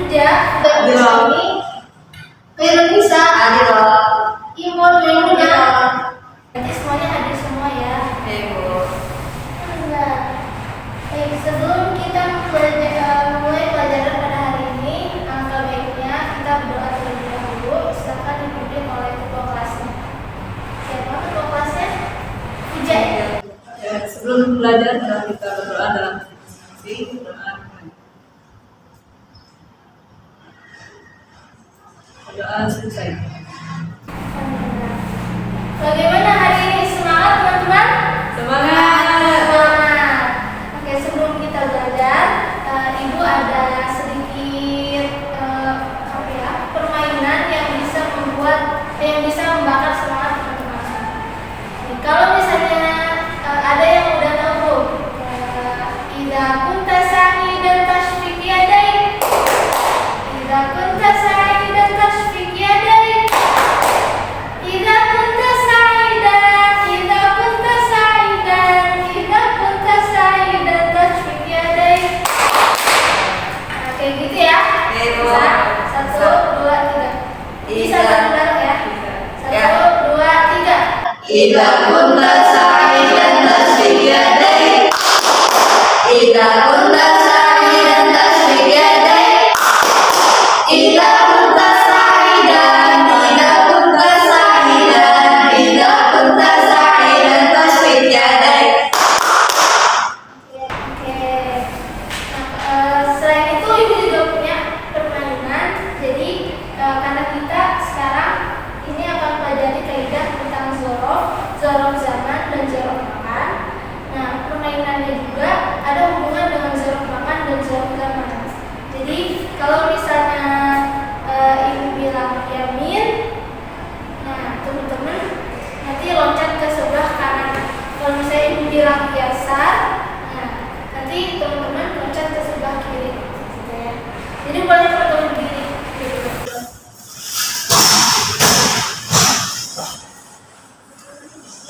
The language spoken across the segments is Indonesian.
kerja ini Khairul Nisa Adil. Imon Maimunah. Nanti semuanya hadir semua ya. Ibu. Nah, baik, sebelum kita mulai pelajaran pada hari ini, alangkah baiknya kita berdoa terlebih dahulu. Silakan dipimpin oleh ketua kelasnya. Siapa ketua kelasnya? Ijai. Ya, sebelum belajar kita berdoa dalam masing-masing berdoa. Doa selesai. Bagaimana hari ini? Semangat teman-teman? Semangat. Semangat. Oke, sebelum kita belajar, Ibu ada sedikit permainan yang bisa membakar semangat teman-teman. Kalau misalnya ada yang udah tahu, idza kunta sa'idan tashfiq yadaik. Idza kunta sa'idan tashfiq yadaik. Idza kunta sa'idan, idza kunta sa'idan, idza kunta sa'idan tashfiq yadaik. Nah, kayak gitu ya. Bisa? 1, 2, 3. Bisa bareng ya. 1, 2, 3. Idza kunta sa'idan tashfiq yadaik. Idza kunta sa'idan tashfiq yadaik. Idza kunta sa'idan, idza kunta sa'idan, idza kunta sa'idan tashfiq yadaik. Oke. Nah, selain itu Ibu juga punya permainan. Jadi karena kita sekarang ini akan pelajari kaidah tentang zorof zaman dan zorof makan. Nah, permainannya juga ada hubungan dengan zorof makan dan zorof zaman. Jadi kalau misalnya Ibu bilang yamin, nah teman-teman nanti loncat ke sebelah kanan. Kalau misalnya Ibu bilang yasar, nah nanti teman-teman loncat ke sebelah kiri, gitu ya. Jadi boleh teman-teman berdiri. Gitu.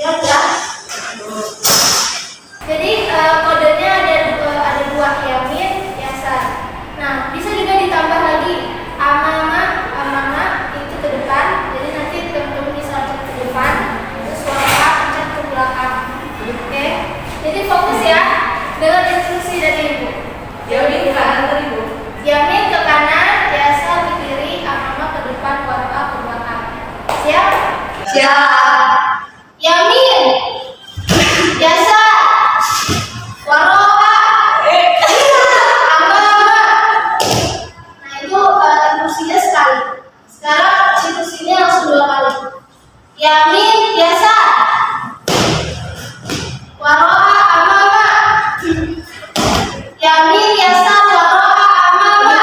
Ya udah. Jadi kodenya ada dua, yamin, yasar. Nah bisa juga ditambah lagi amama itu ke depan. Jadi nanti teman-teman bisa loncat ke depan, terus wara loncat ke belakang. Oke. Jadi fokus ya dengan instruksi dari Ibu. Yamin ke kanan atau Ibu? Yamin ke kanan, yasar ke kiri, amama ke depan, wara ke belakang. Siap? Siap. Yamin, yasar, waroha, amama. Nah itu instruksinya sekali. Sekarang instruksinya langsung 2 kali. Yamin, yasar, waroha, amama. Yamin, yasar, waroha, amama.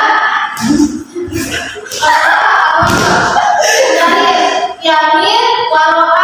Yamin, waroha,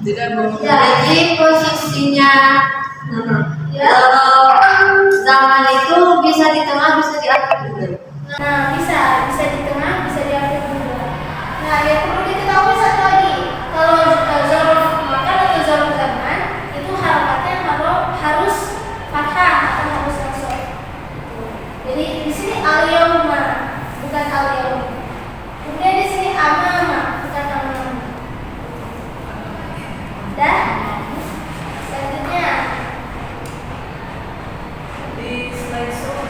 Tidak berubah. Jadi posisinya Ya. kalau zaman itu bisa di tengah, bisa di akhir juga. Nah, bisa di tengah, bisa di akhir juga. Nah, yang perlu diketahui satu lagi, kalau zorof makan atau zorof zaman itu harokatnya harus fathah atau harus kasroh. Jadi di sini al-yauma bukan al-yaum. Kemudian di sini amama bukan amama. Dah. Selanjutnya Di slideshow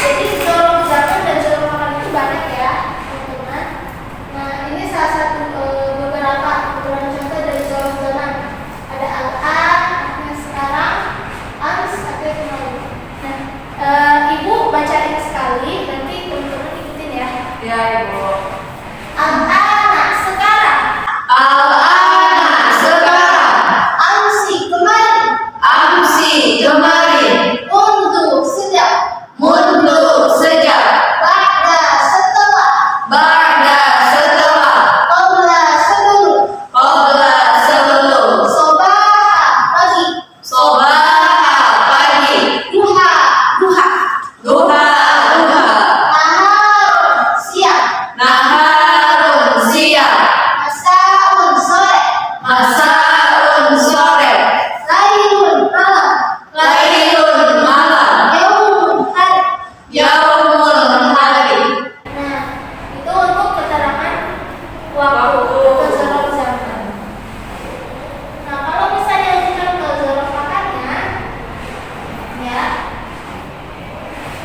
jadi zorof zaman dan zorof makan itu banyak ya, teman-teman. Nah, ini salah satu beberapa contoh dari zorof zaman. Ada al-an, artinya sekarang, ams artinya kemarin. Nah, ibu bacain sekali, nanti teman-teman ikutin ya. ya ibu. Al-ana sekarang, Al-ana sekarang, amsi kemarin, amsi kemarin, mundu sejak, mundu sejak, ba'da setelah, ba'da setelah, qabla sebelum, qabla sebelum, sobaha pagi, sobaha pagi, duha duha, duha, nahar siang, naharun siang, masaun sore, masaun sore, lailun malam, lailun malam, yaumun hari. yaumul hari. Nah, itu untuk keterangan waktu atau zorof zaman. Nah, kalau misalnya kita ke zorof makannya, ya,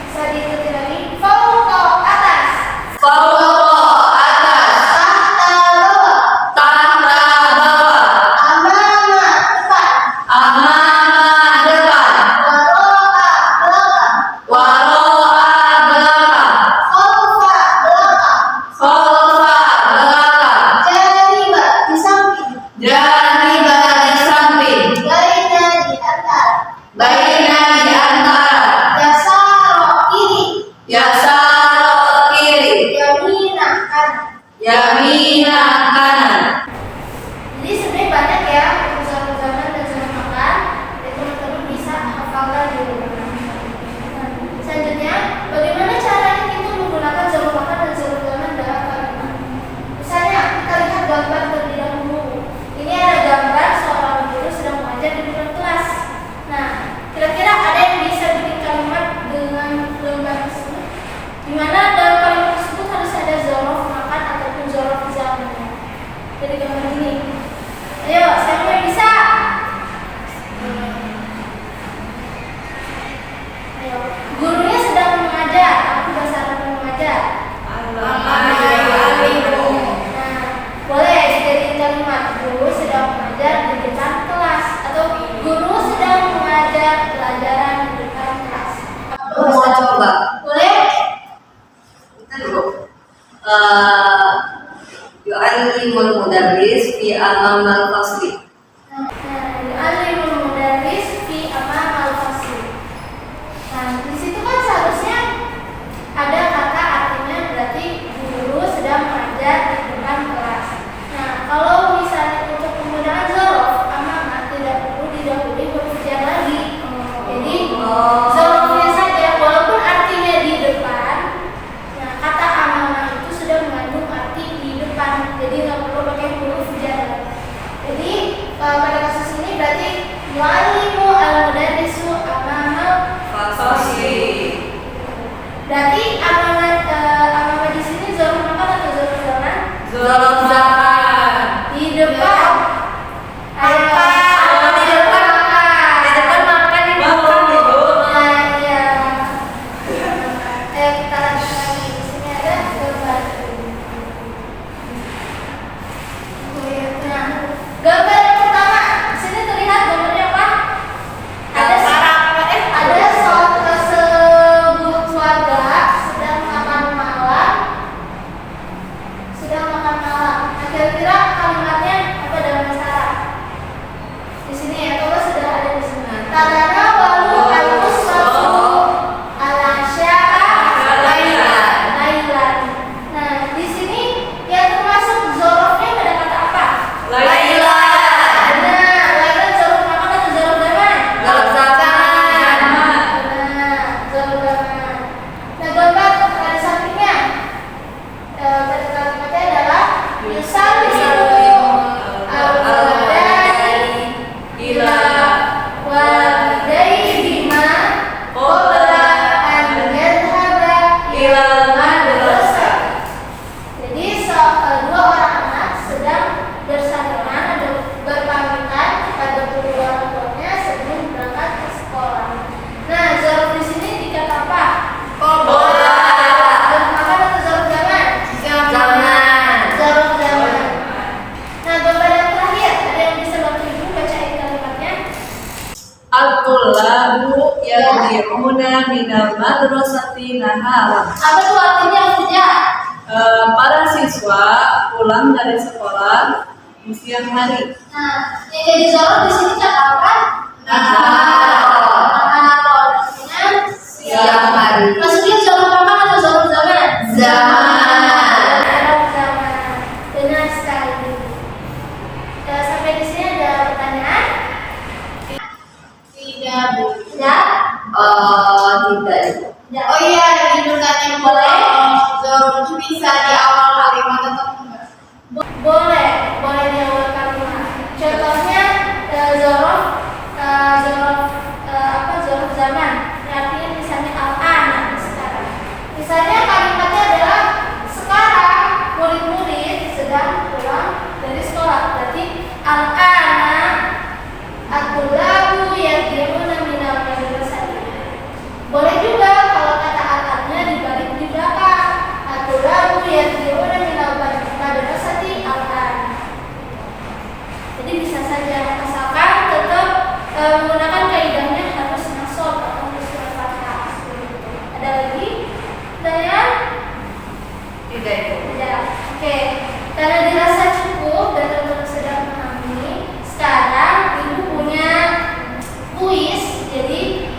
bisa diikuti lagi. Fauqa atas, Fauqa atas, tahta bawah, tahta bawah, amama depan, amama depan, waro'a belakang, waro'a belakang, khalfa belakang, khalfa belakang, janiba di samping, janiba di samping, baina di antara, baina di antara, yasaro kiri, yasaro kiri, yamina kanan. yamina kanan. Jadi sebenarnya banyak ya untuk zorof zaman dan zorof makan, dan teman-teman bisa hafalkan di rumah. Nah, selanjutnya, bagaimana caranya kita menggunakan zorof makan dan zorof zaman dalam kalimat? Misalnya kita lihat gambar terlebih dahulu. Ini ada gambar seorang guru sedang mengajar di depan kelas. Nah, kira-kira ada yang bisa bikin kalimat dengan gambar tersebut? Di mana dalam kalimat tersebut harus ada zorof makan ataupun zorof zamannya. Jadi gambar ini. Ayo, siapa yang bisa? Ayo, gurunya sedang mengajar. Aku bahasa Arab mengajar. Nah, boleh jadi kalimat guru sedang mengajar di depan kelas atau guru sedang mengajar pelajaran di depan kelas. Aku mau coba. Boleh? Kita dulu. Yu'allimul mudarris fi amamal fasli. Nah, yu'allimul mudarris fi amamal fasli. Nah, di situ kan seharusnya ada kata artinya berarti guru sedang mengajar di depan kelas. Nah, kalau misalnya untuk penggunaan zorof amama tidak perlu didahului huruf jar lagi. Jadi zorofnya saja walaupun artinya di depan. Nah, kata amama itu sudah mengandung arti di depan. Jadi nggak perlu pakai huruf jar. Jadi pada kasus ini berarti mu'allimu al-mudarrisu amamal Fasli. berarti amama di sini zorof makan atau zorof zaman? Zorof zaman. Di depan. Ayo. Makan. Di depan makan. Di depan makan di Makan, bawah. Ibu. Nah, iya. Ayo kita lanjut lagi. Di sini ada gambar. Nah, gambar yang pertama. Di sini terlihat gambarnya apa? Ada sebuah keluarga sedang yadkhuluna minal madrasati naharan. Apa tuh artinya kerja? Para siswa pulang dari sekolah di siang hari. Nah, yang jadi zorot di sini catatan artinya Siang hari. maksudnya zorot makan atau zorot zaman? Zaman. Zorot zaman. Benar sekali. Sampai di sini ada pertanyaan? Tidak, Bu. Tidak? Tidak. Tidak. Oh iya, diberikannya boleh. Zorot itu bisa di awal kalimat atau enggak? Boleh di awal kalimat. Contohnya zorof zorof zaman. Artinya misalnya al-ana sekarang. Misalnya kalimatnya adalah sekarang murid-murid sedang pulang dari sekolah. Berarti al-ana at-tullabu yarji'una minal madrasati. Boleh juga kalau kata al-ana dibalik di belakang. At-tullabu yarji'una minal madrasati al-an. Jadi bisa saja asalkan tetap menggunakan kaidahnya harus nasab atau surat fathah. Ada lagi? Pertanyaan? Tidak itu. Tidak. Oke. Karena dirasa cukup dan teman-teman sudah memahami, sekarang ibu punya kuis. Jadi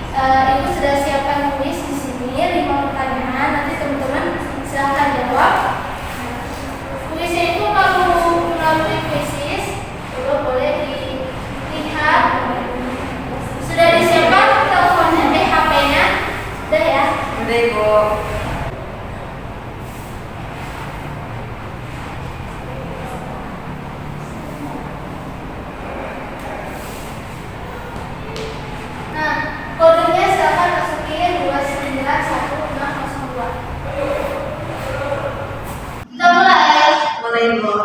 ibu sudah siapkan kuis di sini 5 pertanyaan. Nanti teman-teman silahkan jawab. Kuisnya itu kalau melalui kuisis juga boleh dilihat. Sudah disiapkan teleponnya, HP-nya? Sudah ya? Udah Ibu. Nah, kodenya silahkan masukin 2910602. Kita mulai. Mulai Ibu.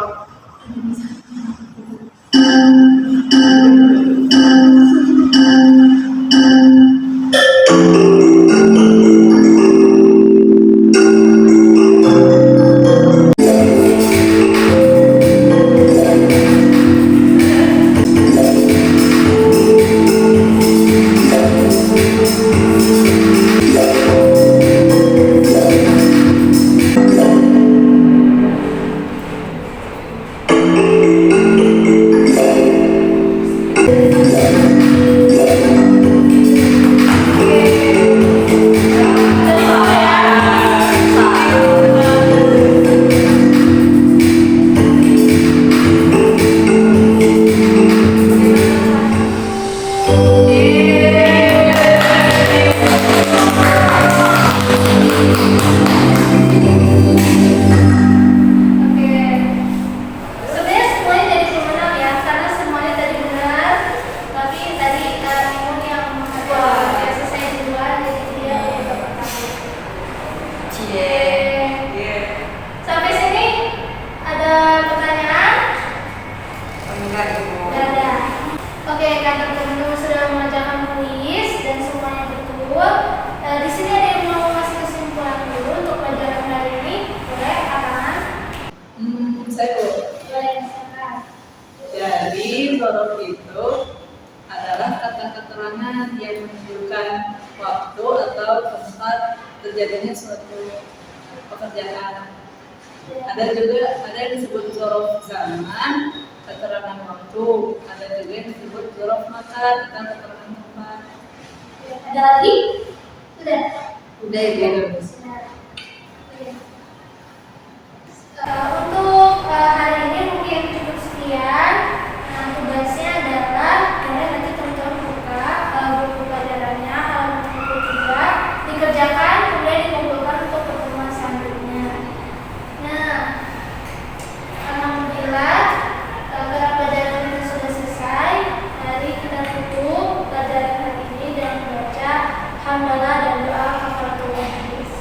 Zorof itu adalah kata keterangan yang menunjukkan waktu atau tempat terjadinya suatu pekerjaan. Ada yang disebut zorof zaman, keterangan waktu. Ada juga yang disebut zorof makan, tentang keterangan tempat. Ada lagi? Sudah. Udah Ibu. Untuk hari ini mungkin cukup sekian. Nah, tugasnya adalah nanti teman-teman buka buku pelajarannya halaman 63, dikerjakan kemudian dikumpulkan untuk pertemuan selanjutnya. Nah, alhamdulillah karena pelajaran ini sudah selesai. Mari kita tutup pelajaran hari ini dengan membaca hamdalah dan doa kafaratul majlis.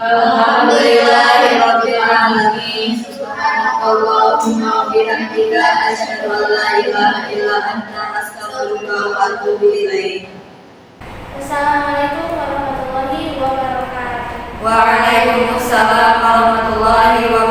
Alhamdulillahirabbil alamin. Subhanakallahumma wa bihamdika asyhadu an la ilaha illa anta astaghfiruka wa atubu ilaik. Assalamualaikum warahmatullahi wabarakatuh. Waalaikumsalam warahmatullahi wabarakatuh.